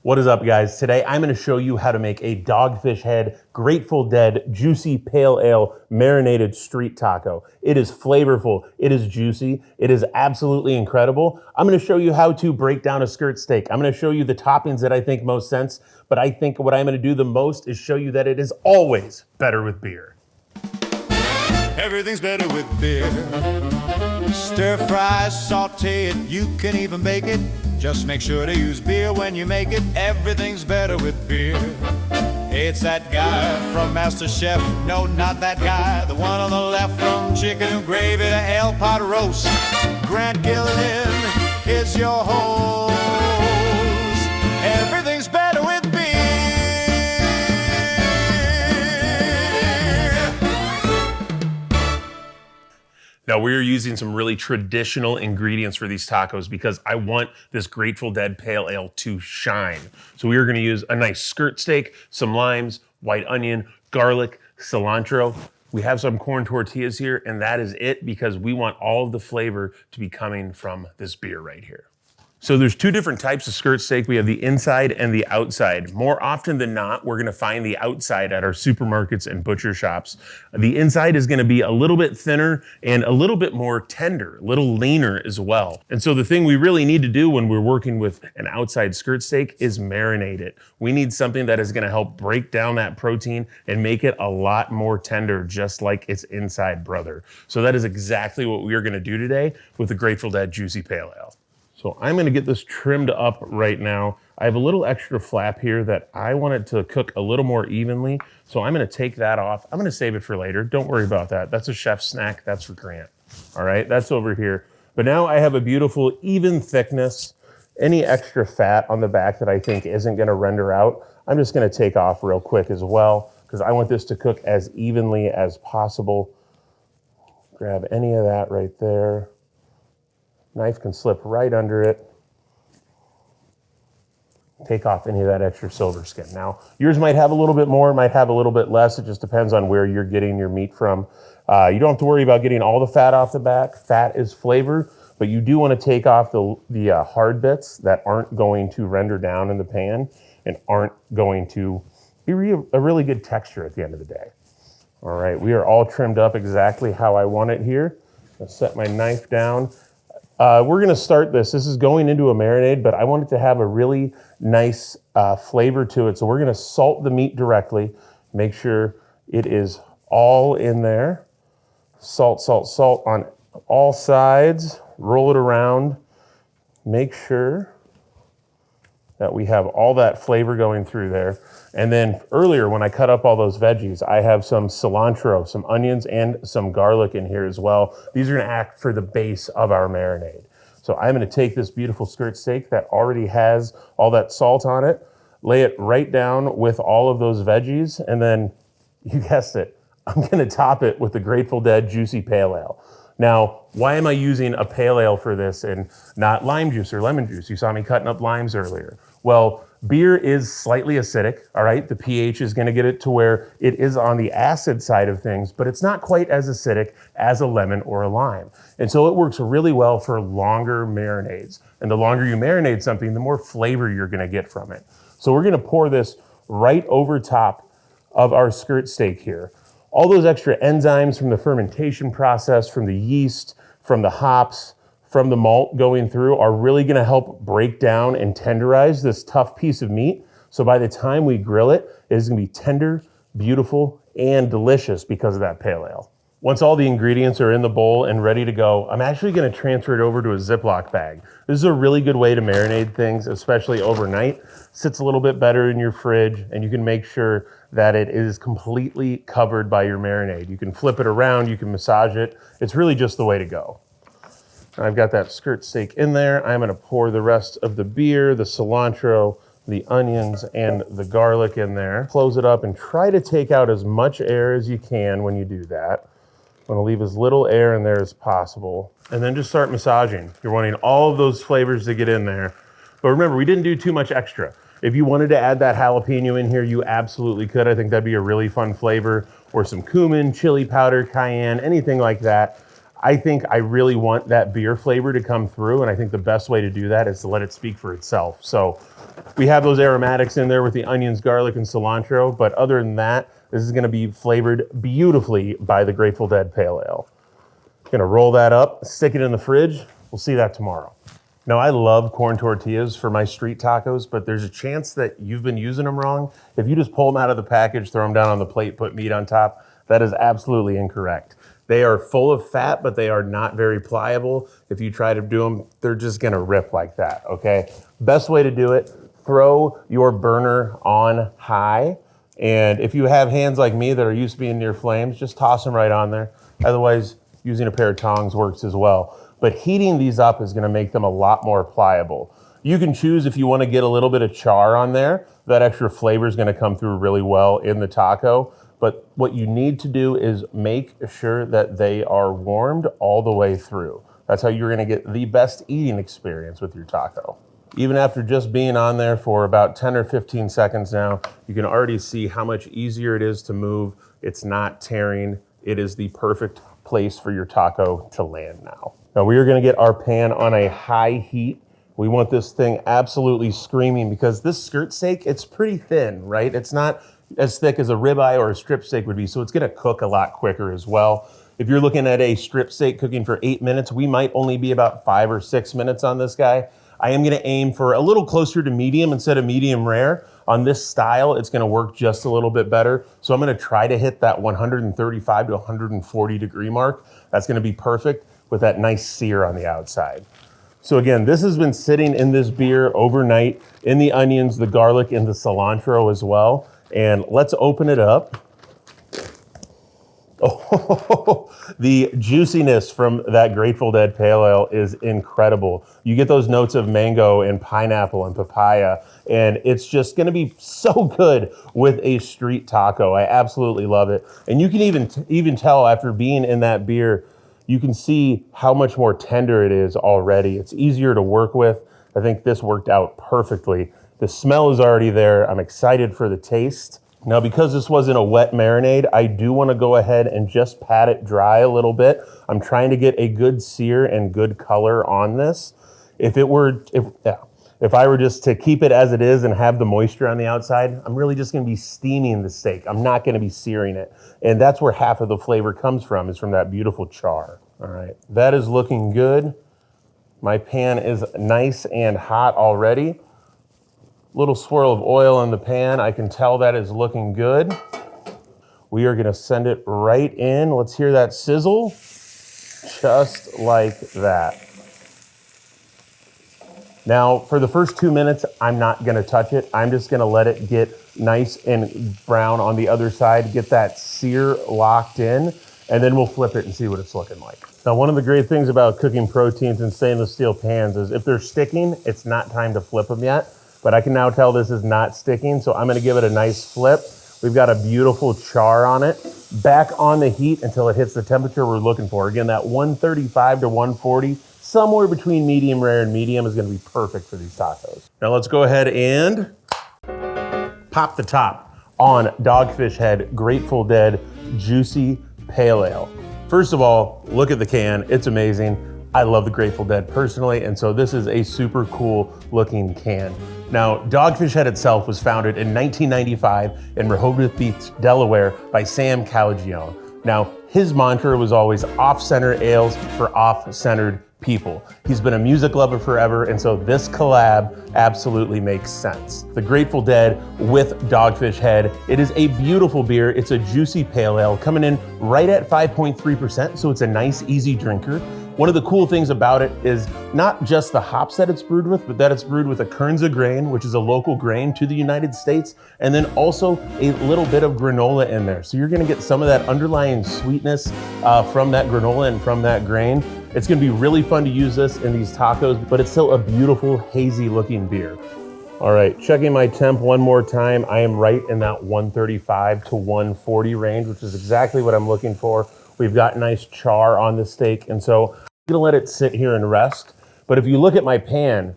What is up, guys? Today I'm going to show you how to make a Dogfish Head Grateful Dead juicy pale ale marinated street taco. It is flavorful, it is juicy, it is absolutely incredible. I'm going to show you how to break down a skirt steak. I'm going to show you the toppings that I think most sense, but I think what I'm going to do the most is show you that it is always better with beer. Everything's better with beer. Stir fry, saute it, you can even bake it. Just make sure to use beer when you make it. Everything's better with beer. It's that guy from MasterChef. No, not that guy. The one on the left from chicken gravy to El Pot roast. Grant Gillon is your host. Everything's better with beer. Now we're using some really traditional ingredients for these tacos because I want this Grateful Dead Pale Ale to shine. So we are gonna use a nice skirt steak, some limes, white onion, garlic, cilantro. We have some corn tortillas here, and that is it because we want all of the flavor to be coming from this beer right here. So there's two different types of skirt steak. We have the inside and the outside. More often than not, we're gonna find the outside at our supermarkets and butcher shops. The inside is gonna be a little bit thinner and a little bit more tender, a little leaner as well. And so the thing we really need to do when we're working with an outside skirt steak is marinate it. We need something that is gonna help break down that protein and make it a lot more tender, just like its inside brother. So that is exactly what we are gonna do today with the Grateful Dead Juicy Pale Ale. So I'm gonna get this trimmed up right now. I have a little extra flap here that I want it to cook a little more evenly. So I'm gonna take that off. I'm gonna save it for later. Don't worry about that. That's a chef's snack, that's for Grant. All right, that's over here. But now I have a beautiful even thickness. Any extra fat on the back that I think isn't gonna render out, I'm just gonna take off real quick as well, because I want this to cook as evenly as possible. Grab any of that right there. Knife can slip right under it. Take off any of that extra silver skin. Now, yours might have a little bit more, might have a little bit less. It just depends on where you're getting your meat from. You don't have to worry about getting all the fat off the back. Fat is flavor, but you do want to take off the hard bits that aren't going to render down in the pan and aren't going to be a really good texture at the end of the day. All right, we are all trimmed up exactly how I want it here. I'll set my knife down. We're gonna start this. This is going into a marinade, but I want it to have a really nice flavor to it. So we're gonna salt the meat directly. Make sure it is all in there. Salt, salt, salt on all sides. Roll it around. Make sure that we have all that flavor going through there. And then earlier when I cut up all those veggies, I have some cilantro, some onions, and some garlic in here as well. These are gonna act for the base of our marinade. So I'm gonna take this beautiful skirt steak that already has all that salt on it, lay it right down with all of those veggies, and then, you guessed it, I'm gonna top it with the Grateful Dead Juicy Pale Ale. Now, why am I using a pale ale for this and not lime juice or lemon juice? You saw me cutting up limes earlier. Well, beer is slightly acidic, all right? The pH is gonna get it to where it is on the acid side of things, but it's not quite as acidic as a lemon or a lime. And so it works really well for longer marinades. And the longer you marinate something, the more flavor you're gonna get from it. So we're gonna pour this right over top of our skirt steak here. All those extra enzymes from the fermentation process, from the yeast, from the hops, from the malt going through are really gonna help break down and tenderize this tough piece of meat. So by the time we grill it, it is gonna be tender, beautiful, and delicious because of that pale ale. Once all the ingredients are in the bowl and ready to go, I'm actually gonna transfer it over to a Ziploc bag. This is a really good way to marinate things, especially overnight. Sits a little bit better in your fridge, and you can make sure that it is completely covered by your marinade. You can flip it around, you can massage it. It's really just the way to go. I've got that skirt steak in there. I'm gonna pour the rest of the beer, the cilantro, the onions, and the garlic in there. Close it up and try to take out as much air as you can when you do that. I'm gonna leave as little air in there as possible. And then just start massaging. You're wanting all of those flavors to get in there. But remember, we didn't do too much extra. If you wanted to add that jalapeno in here, you absolutely could. I think that'd be a really fun flavor. Or some cumin, chili powder, cayenne, anything like that. I think I really want that beer flavor to come through, and I think the best way to do that is to let it speak for itself. So we have those aromatics in there with the onions, garlic, and cilantro, but other than that, this is gonna be flavored beautifully by the Grateful Dead Pale Ale. Gonna roll that up, stick it in the fridge. We'll see that tomorrow. Now, I love corn tortillas for my street tacos, but there's a chance that you've been using them wrong. If you just pull them out of the package, throw them down on the plate, put meat on top, that is absolutely incorrect. They are full of fat, but they are not very pliable. If you try to do them, they're just gonna rip like that, okay? Best way to do it, throw your burner on high. And if you have hands like me that are used to being near flames, just toss them right on there. Otherwise, using a pair of tongs works as well. But heating these up is gonna make them a lot more pliable. You can choose if you wanna get a little bit of char on there. That extra flavor is gonna come through really well in the taco. But what you need to do is make sure that they are warmed all the way through. That's how you're gonna get the best eating experience with your taco. Even after just being on there for about 10 or 15 seconds now, you can already see how much easier it is to move. It's not tearing. It is the perfect place for your taco to land now. Now we are gonna get our pan on a high heat. We want this thing absolutely screaming because this skirt steak, it's pretty thin, right? It's not as thick as a ribeye or a strip steak would be, so it's gonna cook a lot quicker as well. If you're looking at a strip steak cooking for 8 minutes, we might only be about 5 or 6 minutes on this guy. I am gonna aim for a little closer to medium instead of medium rare. On this style, it's gonna work just a little bit better. So I'm gonna try to hit that 135 to 140 degree mark. That's gonna be perfect with that nice sear on the outside. So again, this has been sitting in this beer overnight in the onions, the garlic, and the cilantro as well. And let's open it up. Oh, the juiciness from that Grateful Dead Pale Ale is incredible. You get those notes of mango and pineapple and papaya, and it's just gonna be so good with a street taco. I absolutely love it. And you can even tell after being in that beer, you can see how much more tender it is already. It's easier to work with. I think this worked out perfectly. The smell is already there. I'm excited for the taste. Now, because this wasn't a wet marinade, I do want to go ahead and just pat it dry a little bit. I'm trying to get a good sear and good color on this. If I were just to keep it as it is and have the moisture on the outside, I'm really just gonna be steaming the steak. I'm not gonna be searing it. And that's where half of the flavor comes from, is from that beautiful char. All right, that is looking good. My pan is nice and hot already. Little swirl of oil in the pan. I can tell that is looking good. We are gonna send it right in. Let's hear that sizzle. Just like that. Now, for the first 2 minutes, I'm not gonna touch it. I'm just gonna let it get nice and brown on the other side, get that sear locked in, and then we'll flip it and see what it's looking like. Now, one of the great things about cooking proteins in stainless steel pans is if they're sticking, it's not time to flip them yet, but I can now tell this is not sticking, so I'm gonna give it a nice flip. We've got a beautiful char on it. Back on the heat until it hits the temperature we're looking for. Again, that 135 to 140, somewhere between medium rare and medium is gonna be perfect for these tacos. Now let's go ahead and pop the top on Dogfish Head Grateful Dead Juicy Pale Ale. First of all, look at the can, it's amazing. I love the Grateful Dead personally, and so this is a super cool looking can. Now, Dogfish Head itself was founded in 1995 in Rehoboth Beach, Delaware by Sam Calagione. Now, his mantra was always off-center ales for off-centered people. He's been a music lover forever, and so this collab absolutely makes sense. The Grateful Dead with Dogfish Head. It is a beautiful beer. It's a juicy pale ale coming in right at 5.3%, so it's a nice, easy drinker. One of the cool things about it is not just the hops that it's brewed with, but that it's brewed with a Kernza grain, which is a local grain to the United States, and then also a little bit of granola in there. So you're gonna get some of that underlying sweetness from that granola and from that grain. It's gonna be really fun to use this in these tacos, but it's still a beautiful, hazy looking beer. All right, checking my temp one more time. I am right in that 135 to 140 range, which is exactly what I'm looking for. We've got nice char on the steak, and so I'm gonna let it sit here and rest. But if you look at my pan,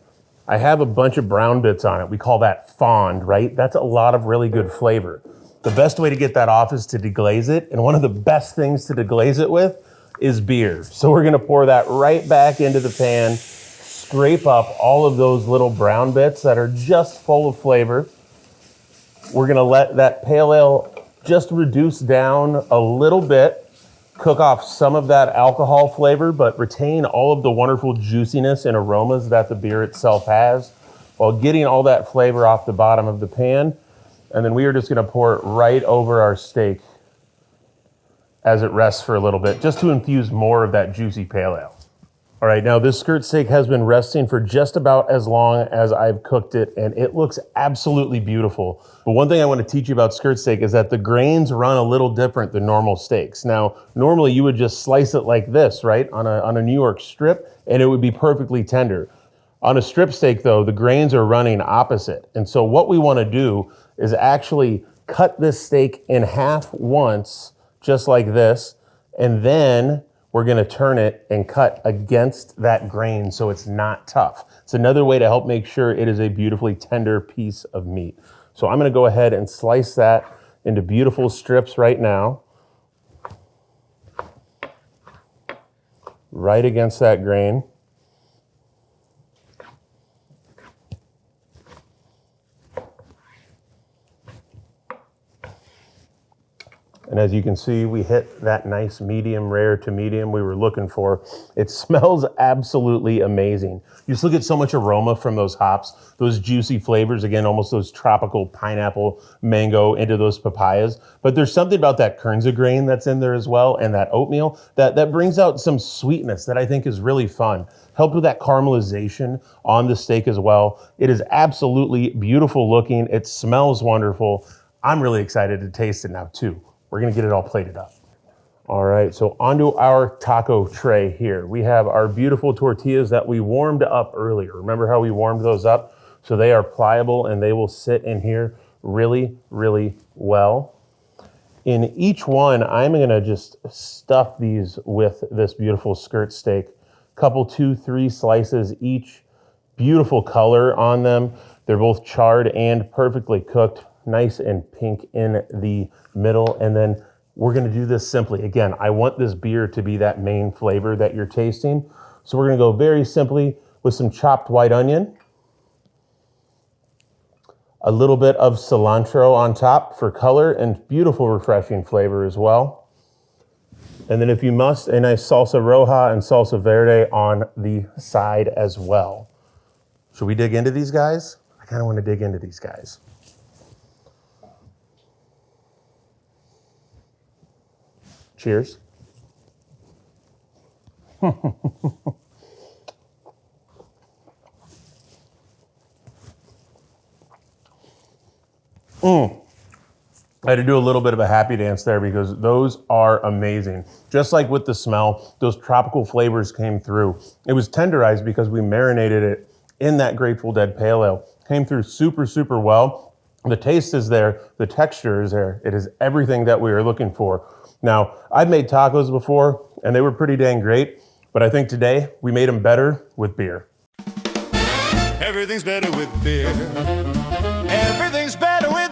I have a bunch of brown bits on it. We call that fond, right? That's a lot of really good flavor. The best way to get that off is to deglaze it, and one of the best things to deglaze it with is beer. So we're gonna pour that right back into the pan, scrape up all of those little brown bits that are just full of flavor. We're gonna let that pale ale just reduce down a little bit, cook off some of that alcohol flavor, but retain all of the wonderful juiciness and aromas that the beer itself has, while getting all that flavor off the bottom of the pan. And then we are just gonna pour it right over our steak as it rests for a little bit, just to infuse more of that juicy pale ale. All right, now this skirt steak has been resting for just about as long as I've cooked it, and it looks absolutely beautiful. But one thing I want to teach you about skirt steak is that the grains run a little different than normal steaks. Now, normally you would just slice it like this, right, on a New York strip, and it would be perfectly tender. On a strip steak, though, the grains are running opposite. And so what we want to do is actually cut this steak in half once, just like this, and then we're gonna turn it and cut against that grain so it's not tough. It's another way to help make sure it is a beautifully tender piece of meat. So I'm gonna go ahead and slice that into beautiful strips right now. Right against that grain. And as you can see, we hit that nice medium rare to medium we were looking for. It smells absolutely amazing. You still get so much aroma from those hops, those juicy flavors, again, almost those tropical pineapple, mango into those papayas. But there's something about that kernza grain that's in there as well, and that oatmeal that brings out some sweetness that I think is really fun. Helped with that caramelization on the steak as well. It is absolutely beautiful looking. It smells wonderful. I'm really excited to taste it now too. We're gonna get it all plated up. All right, so onto our taco tray here. We have our beautiful tortillas that we warmed up earlier. Remember how we warmed those up? So they are pliable and they will sit in here really, really well. In each one, I'm gonna just stuff these with this beautiful skirt steak. Couple, 2, 3 slices each. Beautiful color on them. They're both charred and perfectly cooked. Nice and pink in the middle. And then we're gonna do this simply. Again, I want this beer to be that main flavor that you're tasting. So we're gonna go very simply with some chopped white onion, a little bit of cilantro on top for color and beautiful refreshing flavor as well. And then if you must, a nice salsa roja and salsa verde on the side as well. Should we dig into these guys? I kinda wanna dig into these guys. Cheers. I had to do a little bit of a happy dance there because those are amazing. Just like with the smell, those tropical flavors came through. It was tenderized because we marinated it in that Grateful Dead Pale Ale. Came through super, super well. The taste is there, the texture is there. It is everything that we were looking for. Now, I've made tacos before and they were pretty dang great, but I think today we made them better with beer. Everything's better with beer. Everything's better with